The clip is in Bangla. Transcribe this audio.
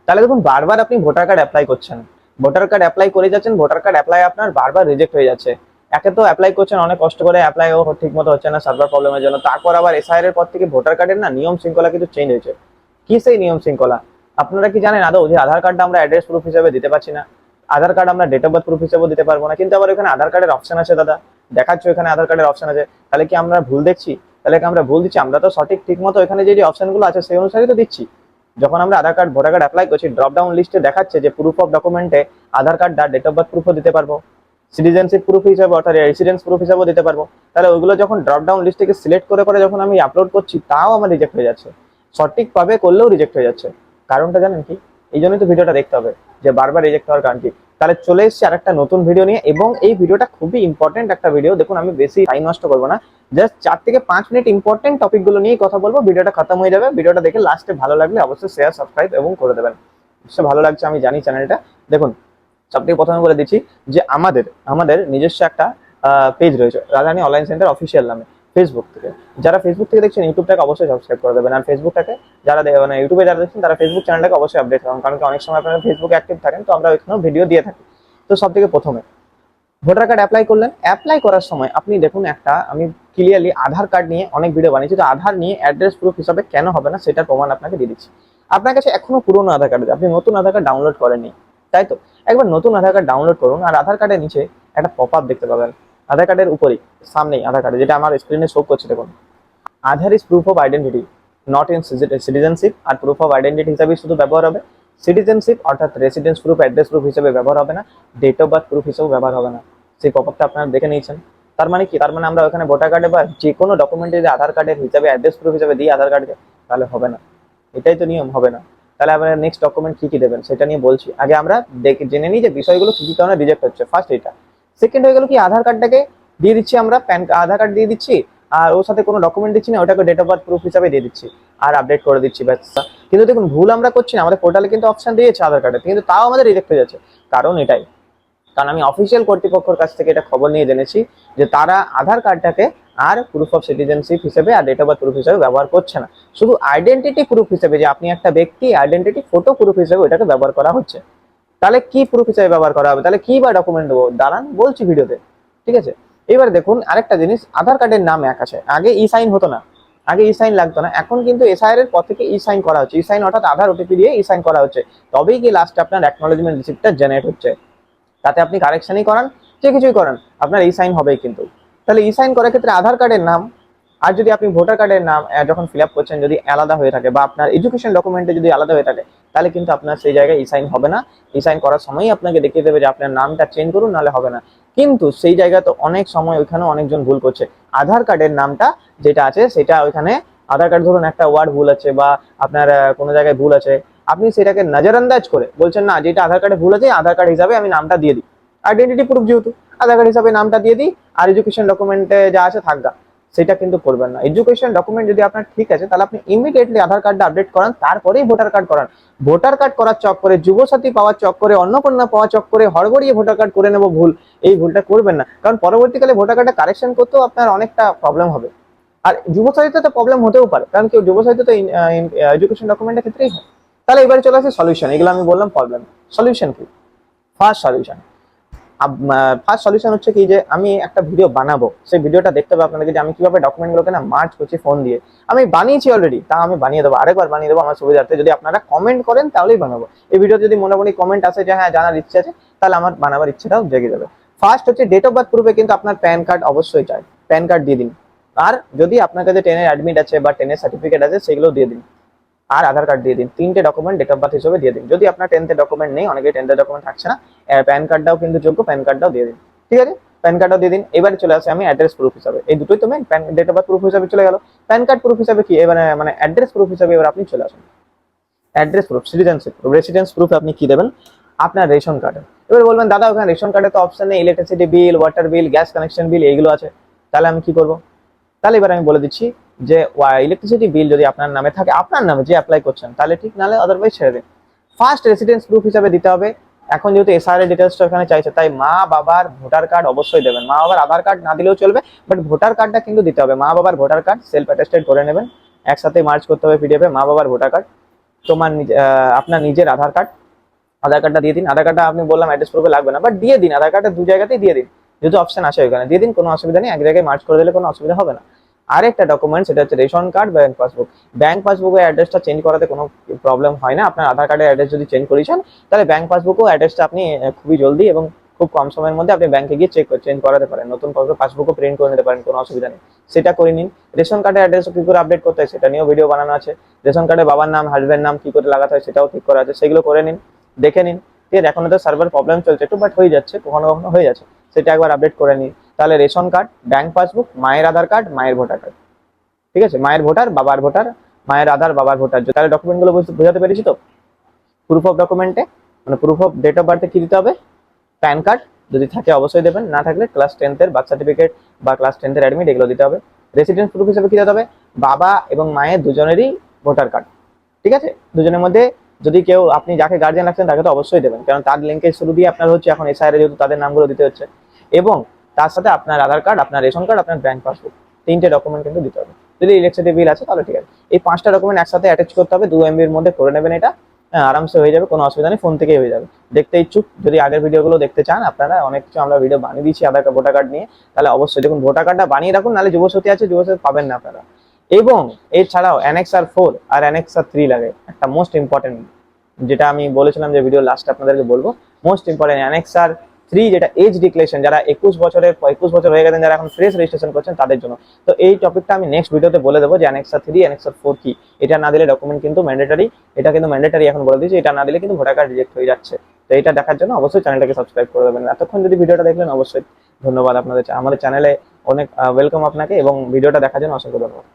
তাহলে দেখুন বারবার আপনি ভোটার কার্ড অ্যাপ্লাই করছেন, ভোটার কার্ড অ্যাপ্লাই করে যাচ্ছেন, ভোটার কার্ড অ্যাপ্লাই আপনার বারবার রিজেক্ট হয়ে যাচ্ছে। একে তো অ্যাপ্লাই করছেন অনেক কষ্ট করে, অ্যাপ্লাই ঠিক মতো হচ্ছে না সার্ভার প্রবলেমের জন্য, তারপর আবার এসআইআর এর পর থেকে ভোটার কার্ডের না নিয়ম শৃঙ্খলা কিন্তু চেঞ্জ হয়েছে। কি সেই নিয়ম শৃঙ্খলা? আপনারা কি জানেন আদৌ যে আধার কার্ডটা আমরা অ্যাড্রেস প্রুফ হিসেবে দিতে পারছি না, আধার কার্ড আমরা ডেট অফ বার্থ প্রুফ হিসেবেও দিতে পারবো না, কিন্তু আবার এখানে আধার কার্ডের অপশন আছে দাদা, দেখাচ্ছ এখানে আধার কার্ডের অপশন আছে। তাহলে কি আমরা ভুল দেখছি? তাহলে কি আমরা ভুল দিচ্ছি? আমরা তো সঠিক ঠিক মতো এখানে যে অপশনগুলো আছে সেই অনুসারেই তো দিচ্ছি। যখন আমরা আধার কার্ড ভোটার কার্ড অ্যাপ্লাই করছি, ড্রপ ডাউন লিস্টে দেখাচ্ছে যে প্রুফ অফ ডকুমেন্টে আধার কার্ডটা ডেট অফ বার্থ প্রুফও দিতে পারবো, সিটিজেনশিপ প্রুফ হিসাবে অর্থাৎ রেসিডেন্স প্রুফ হিসাবেও দিতে পারবো। তাহলে ওইগুলো যখন ড্রপ ডাউন লিস্ট থেকে সিলেক্ট করে করে যখন আমি আপলোড করছি, তাও আমার রিজেক্ট হয়ে যাচ্ছে, সঠিকভাবে করলেও রিজেক্ট হয়ে যাচ্ছে। কারণটা জানেন কি? এই জন্যই তো ভিডিওটা দেখতে হবে যে বারবার রিজেক্ট হওয়ার কারণ কি। তাহলে চলে এসেছি আরেকটা নতুন ভিডিও নিয়ে, এবং এই ভিডিওটা খুবই ইম্পর্টেন্ট একটা ভিডিও। দেখুন আমি বেশি টাইম নষ্ট করবো না, জাস্ট 4 থেকে 5 মিনিট ইম্পর্টেন্ট টপিকগুলো নিয়ে কথা বলবো, ভিডিওটা খতম হয়ে যাবে। ভিডিওটা দেখে লাস্টে ভালো লাগলে অবশ্যই শেয়ার সাবস্ক্রাইব এবং করে দেবেন। নিশ্চয়ই ভালো লাগছে আমি জানি চ্যানেলটা। দেখুন সবথেকে প্রথমে বলে দিচ্ছি যে আমাদের আমাদের নিজস্ব একটা পেজ রয়েছে রাজধানী অনলাইন সেন্টার অফিসিয়াল নামে, ফেসবুক থেকে। যারা ফেসবুক থেকে দেখছেন ইউটিউবটাকে অবশ্যই সাবস্ক্রাইব করে দেবেন, আর ফেসবুকটাকে যারা মানে ইউটিউবে যারা দেখছেন তারা ফেসবুক চ্যানেলটাকে অবশ্যই আপডেট করুন, কারণ কি অনেক সময় আপনারা ফেসবুকে অ্যাক্টিভ থাকেন, তো আমরা ওইখানেও ভিডিও দিয়ে থাকি। তো সব থেকে প্রথমে ভোটার কার্ড অ্যাপ্লাই করলেন, অ্যাপ্লাই করার সময় আপনি দেখুন একটা আমি ক্লিয়ারলি আধার কার্ড নিয়ে অনেক ভিডিও বানিয়েছি, তো আধার নিয়ে অ্যাড্রেস প্রুফ হিসাবে কেন হবে না সেটার প্রমাণ আপনাকে দিয়ে দিচ্ছি। আপনার কাছে এখনো পুরোনো আধার কার্ড আছে, আপনি নতুন আধার কার্ড ডাউনলোড করেননি, তাই তো? একবার নতুন আধার কার্ড ডাউনলোড করুন, আর আধার কার্ডের নিচে একটা পপ আপ দেখতে পাবেন, আধার কার্ডের উপরেই সামনেই আধার কার্ডে, যেটা আমার স্ক্রিনে শো করছে দেখুন, Aadhaar is proof of identity not in citizenship. আর প্রুফ অফ আইডেন্টিটি হিসাবে শুধু ব্যবহার হবে, সিটিজেনশিপ অর্থাৎ রেসিডেন্স প্রুফ অ্যাড্রেস প্রুফ হিসেবে ব্যবহার হবে না, ডেট অফ বার্থ প্রুফ হিসেবেও ব্যবহার হবে না। সেই পপআপটা আপনারা দেখে নিয়েছেন। তার মানে কি? তার মানে আমরা ওখানে ভোটার কার্ডে বা যে কোনো ডকুমেন্টে যদি আধার কার্ডের হিসাবে অ্যাড্রেস প্রুফ হিসাবে দিই আধার কার্ডকে, তাহলে হবে না। এটাই তো নিয়ম, হবে না। তাহলে আপনারা নেক্সট ডকুমেন্ট কি কি দেবেন সেটা নিয়ে বলছি। আগে আমরা জেনে নিই যে বিষয়গুলো কি কি কারণে রিজেক্ট হচ্ছে। ফার্স্ট এটা। সেকেন্ড হয়ে গেল কি, আধার কার্ডটাকে দিয়ে দিচ্ছি আমরা, আধার কার্ড দিয়ে দিচ্ছি, আর ওর সাথে কোনো ডকুমেন্ট দিচ্ছি না, ওটাকে ডেট অফ বার্থ প্রুফ হিসাবে দিয়ে দিচ্ছি আর আপডেট করে দিচ্ছি, ব্যাস। কিন্তু দেখুন ভুল আমরা করছি না, আমাদের পোর্টালে কিন্তু অপশন দিয়েছে আধার কার্ডে, কিন্তু তাও আমাদের রিজেক্ট হয়ে যাচ্ছে। কারণ এটাই, কারণ আমি অফিসিয়াল কর্তৃপক্ষের কাছ থেকে এটা খবর নিয়ে জেনেছি যে তারা আধার কার্ডটাকে আর প্রুফ অফ সিটিজেনশিপ হিসেবে আর ডেট অফ বার্থ প্রুফ হিসেবে ব্যবহার করছে না, শুধু আইডেন্টিটি প্রুফ হিসেবে, যে আপনি একটা ব্যক্তি আইডেন্টিটি ফটো প্রুফ হিসেবে ওটাকে ব্যবহার করা হচ্ছে। তাহলে কি প্রুফ হিসেবে ব্যবহার করা হবে? তাহলে কি বা ডকুমেন্ট দেবো? দাঁড়ান বলছি ভিডিওতে, ঠিক আছে? এবার দেখুন আরেকটা জিনিস, আধার কার্ডের নাম এক আছে, আগে ই সাইন হতো না, আগে ই সাইন লাগতো না, এখন কিন্তু এসআইআর এর পর থেকে ই সাইন করা হচ্ছে। ই সাইন অর্থাৎ আধার ওটিপি দিয়ে ই সাইন করা হচ্ছে, তবেই কি লাস্টে আপনার অ্যাকনোলেজমেন্ট রিসিপ্টটা জেনারেট হচ্ছে। তাতে আপনি কারেকশনই করান, যে কিছুই করান, আপনার ই সাইন হবেই কিন্তু। তাহলে ই সাইন করার ক্ষেত্রে আধার কার্ডের নাম, আর যদি আপনি ভোটার কার্ডের নাম যখন ফিল আপ করছেন যদি আলাদা হয়ে থাকে, বা আপনার এডুকেশন ডকুমেন্টে যদি আলাদা হয়ে থাকে, তাহলে কিন্তু আপনার সেই জায়গায় ই সাইন হবে না। ই সাইন করার সময়ই আপনাকে দেখিয়ে দেবে যে আপনার নামটা চেঞ্জ করুন, নাহলে হবে না। কিন্তু সেই জায়গায় তো অনেক সময় ওইখানে অনেকজন ভুল করছে, আধার কার্ডের নামটা যেটা আছে সেটা ওইখানে, আধার কার্ড ধরুন একটা ওয়ার্ড ভুল আছে বা আপনার কোনো জায়গায় ভুল আছে, আপনি সেটাকে নজরআন্দাজ করে বলছেন না যেটা আধার কার্ডে ভুল আছে আধার কার্ড হিসাবে আমি নামটা দিয়ে দিই, আইডেন্টিটি প্রুফ যেহেতু, আধার কার্ড হিসাবে নামটা দিয়ে দিই, আর এডুকেশন ডকুমেন্টে যা আছে থাকবে। সেটা কিন্তু করবেন না। এডুকেশন ডকুমেন্ট যদি আপনার ঠিক আছে, তাহলে আপনি ইমিডিয়েটলি আধার কার্ডটা আপডেট করান, তারপরেই ভোটার কার্ড করান। ভোটার কার্ড করার চক্করে, যুবসাথী পাওয়ার চক্করে, অন্নপূর্ণা পাওয়ার চক্করে হড়বড়িয়ে ভোটার কার্ড করে নেবো ভুল, এই ভুলটা করবেন না, কারণ পরবর্তীকালে ভোটার কার্ডটা কারেকশন করতেও আপনার অনেকটা প্রবলেম হবে। আর যুবসাথীতে তো প্রবলেম হতেও পারে, কারণ কেউ যুবসাথীতে তো এডুকেশন ডকুমেন্টের ক্ষেত্রেই হয়। তাহলে এবারে চলে আসে সলিউশন। এগুলো আমি বললাম প্রবলেম, সলিউশন কি? ফার্স্ট সলিউশন, ফার্স্ট সলিউশন হচ্ছে কি, যে আমি একটা ভিডিও বানাবো, সেই ভিডিওটা দেখতে হবে আপনাদেরকে যে আমি কিভাবে ডকুমেন্টগুলোকে না মার্জ করছি ফোন দিয়ে। আমি বানিয়েছি অলরেডি, তা আমি বানিয়ে দেবো, আরেকবার বানিয়ে দেবো আমার সুবিধার্থে। যদি আপনারা কমেন্ট করেন তাহলেই বানাবো। এই ভিডিও যদি মোটামুটি কমেন্ট আসে যে হ্যাঁ জানার ইচ্ছে আছে, তাহলে আমার বানাবার ইচ্ছেটাও জেগে যাবে। ফার্স্ট হচ্ছে ডেট অফ বার্থ প্রুফে কিন্তু আপনার প্যান কার্ড অবশ্যই চাই, প্যান কার্ড দিয়ে দিন। আর যদি আপনার কাছে 10-এর অ্যাডমিট আছে বা 10-এর সার্টিফিকেট আছে সেগুলো দিয়ে দিন, আর আধার কার্ড দিয়ে দিন। 3টে ডকুমেন্ট ডেট অফ বার্থ হিসেবে দিয়ে দিন। যদি আপনার 10th ডকুমেন্ট নেই, অনেকে 10th ডকুমেন্ট থাকছে না, প্যান কার্ডটাও কিন্তু যোগ্য, প্যান কার্ডটাও দিয়ে দিন, ঠিক আছে? প্যান কার্ডও দিয়ে দিন। এবারে চলে আসে আমি অ্যাড্রেস প্রুফ হিসাবে, এই দুটোই তো main, PAN date of birth proof হিসাবে চলে গেল। প্যান কার্ড প্রুফ হিসাবে কি এবারে, মানে অ্যাড্রেস প্রুফ হিসাবে এবার আপনি চলে আসুন। Address proof, citizenship proof, residence proof আপনি কি দেবেন? আপনার রেশন কার্ডে। এবার বলবেন দাদা ওখানে রেশন কার্ডে তো অপশন নেই, electricity bill, water bill, gas connection bill এইগুলো আছে, তাহলে আমি কি করবো? তাহলে এবার আমি বলে দিচ্ছি যে ইলেকট্রিসিটি বিল যদি আপনার নামে থাকে, আপনার নামে যে অ্যাপ্লাই করছেন, তাহলে ঠিক, নাহলে আদারওয়াইজ ছেড়ে দিন। ফার্স্ট রেসিডেন্স প্রুফ হিসাবে দিতে হবে। এখন যেহেতু এসআর এর ডিটেলসটা এখানে চাইছে, তাই মা বাবার ভোটার কার্ড অবশ্যই দেবেন। মা বাবার আধার কার্ড না দিলেও চলবে, বাট ভোটার কার্ডটা কিন্তু দিতে হবে। মা বাবার ভোটার কার্ড সেলফ অ্যাটেস্টেড করে নেবেন, একসাথে মার্জ করতে হবে পিডিএফে মা বাবার ভোটার কার্ড। আপনার নিজের আধার কার্ডটা দিয়ে দিন। আধার কার্ডটা আপনি বললাম অ্যাড্রেস প্রুফে লাগবে না, বাট দিয়ে দিন, আধার কার্ডটা দু জায়গাতেই দিয়ে দিন, যেহেতু অপশন আছে ওইখানে দিয়ে দিন, কোনো অসুবিধা নেই, এক জায়গায় মার্চ করে দিলে কোনো অসুবিধা হবে না। আরেকটা ডকুমেন্ট, সেটা হচ্ছে ration card, bank passbook. Bank পাসবুকের অ্যাড্রেসটা চেঞ্জ করাতে কোনো প্রবলেম হয় না। আপনার আধার কার্ডের অ্যাড্রেস যদি চেঞ্জ করেছেন, তাহলে ব্যাংক পাসবুকও অ্যাড্রেসটা আপনি খুবই জলদি এবং খুব কম সময়ের মধ্যে আপনি ব্যাংকে গিয়ে চেঞ্জ করাতে পারেন, নতুন পাসবুকও প্রিন্ট করে নিতে পারেন, কোনো অসুবিধা নেই, সেটা করে নিন। রেশন কার্ডের অ্যাড্রেস কি করে আপডেট করতে হয় সেটা নিয়েও ভিডিও বানানো আছে। রেশন কার্ডে বাবার নাম, হাজবেন্ড নাম কি করে লাগাতে হয় সেটাও ঠিক করা আছে, সেগুলো করে নিন, দেখে নিন। ঠিক আছে, এখন তো সার্ভার প্রবলেম চলছে একটু, বাট হয়ে যাচ্ছে, কখনো কখনো হয়ে যাচ্ছে, সেটা একবার আপডেট করে নিন। তাহলে রেশন কার্ড, ব্যাংক পাসবুক, মায়ের আধার কার্ড, মায়ের ভোটার কার্ড, ঠিক আছে, মায়ের ভোটার, বাবার ভোটার, মায়ের আধার, বাবার ভোটার, তাহলে ডকুমেন্টগুলো বোঝাতে পেরেছি তো। প্রুফ অফ ডকুমেন্টে মানে প্রুফ অফ ডেট অফ বার্থে কি দিতে হবে? প্যান কার্ড, যদি থাকে অবশ্যই দেবেন, না থাকলে ক্লাস 10-এর বার্থ সার্টিফিকেট বা ক্লাস 10-এর অ্যাডমিট, এগুলো দিতে হবে। রেসিডেন্স প্রুফ হিসেবে কি দিতে হবে? বাবা এবং মায়ের দুজনেরই ভোটার কার্ড, ঠিক আছে। দুজনের মধ্যে যদি কেউ, আপনি যাকে গার্জিয়ান রাখছেন তাকে তো অবশ্যই দেবেন, কারণ তার লিঙ্কের শুরু দিয়ে আপনার হচ্ছে এখন এসআইআর, যেহেতু তাদের নামগুলো দিতে হচ্ছে। এবং তার সাথে আপনার আধার কার্ড, আপনার রেশন কার্ড, আপনার ব্যাংক পাসবুক, তিনটে ডকুমেন্ট কিন্তু দিতে হবে। যদি ইলেকট্রিসিটি বিল আছে তাহলে ঠিক আছে। এই 5টা ডকুমেন্ট একসাথে অ্যাটাচ করতে হবে, 2 MB-র মধ্যে করে নেবেন এটা। হ্যাঁ, আরামসে হয়ে যাবে, কোনো অসুবিধা নেই, ফোন থেকেই হয়ে যাবে। দেখতে ইচ্ছুক, যদি আগের ভিডিওগুলো দেখতে চান আপনারা, অনেক কিছু আমরা ভিডিও বানিয়ে দিয়েছি আধার কার্ড, ভোটার কার্ড নিয়ে, তাহলে অবশ্যই দেখুন, ভোটার কার্ডটা বানিয়ে রাখুন, নাহলে যুবসাথী আছে, যুবসাথী পাবেন না আপনারা। এবং এছাড়াও অ্যানেক্সার 4 আর অ্যানেক্সার 3 লাগে, একটা মোস্ট ইম্পর্টেন্ট, যেটা আমি বলেছিলাম যে ভিডিও লাস্টে আপনাদেরকে বলবো, মোস্ট ইম্পর্টেন্ট অ্যানেক্সার 3, যেটা এজ ডিক্লেরেশন, যারা 21 বছর হয়ে গেছেন, যারা এখন ফ্রেশ রেজিস্ট্রেশন করছেন তাদের জন্য। তো এই টপিকটা আমি নেক্সট ভিডিওতে বলে দেবো যে অ্যানেক্সার 3, অ্যানেক্সার 4 কি। এটা না দিলে ডকুমেন্ট কিন্তু ম্যান্ডেটারি, এটা কিন্তু ম্যান্ডেটারি এখন বলে দিয়েছি, এটা না দিলে কিন্তু ভোটার কার্ড রিজেক্ট হয়ে যাচ্ছে। তো এটা দেখার জন্য অবশ্যই চ্যানেলটাকে সাবস্ক্রাইব করে দেবেন। এতক্ষণ যদি ভিডিওটা দেখলেন, অবশ্যই ধন্যবাদ আপনাদের, আমাদের চ্যানেলে অনেক ওয়েলকাম আপনাকে, এবং ভিডিওটা দেখার জন্য অসংখ্য ধন্যবাদ।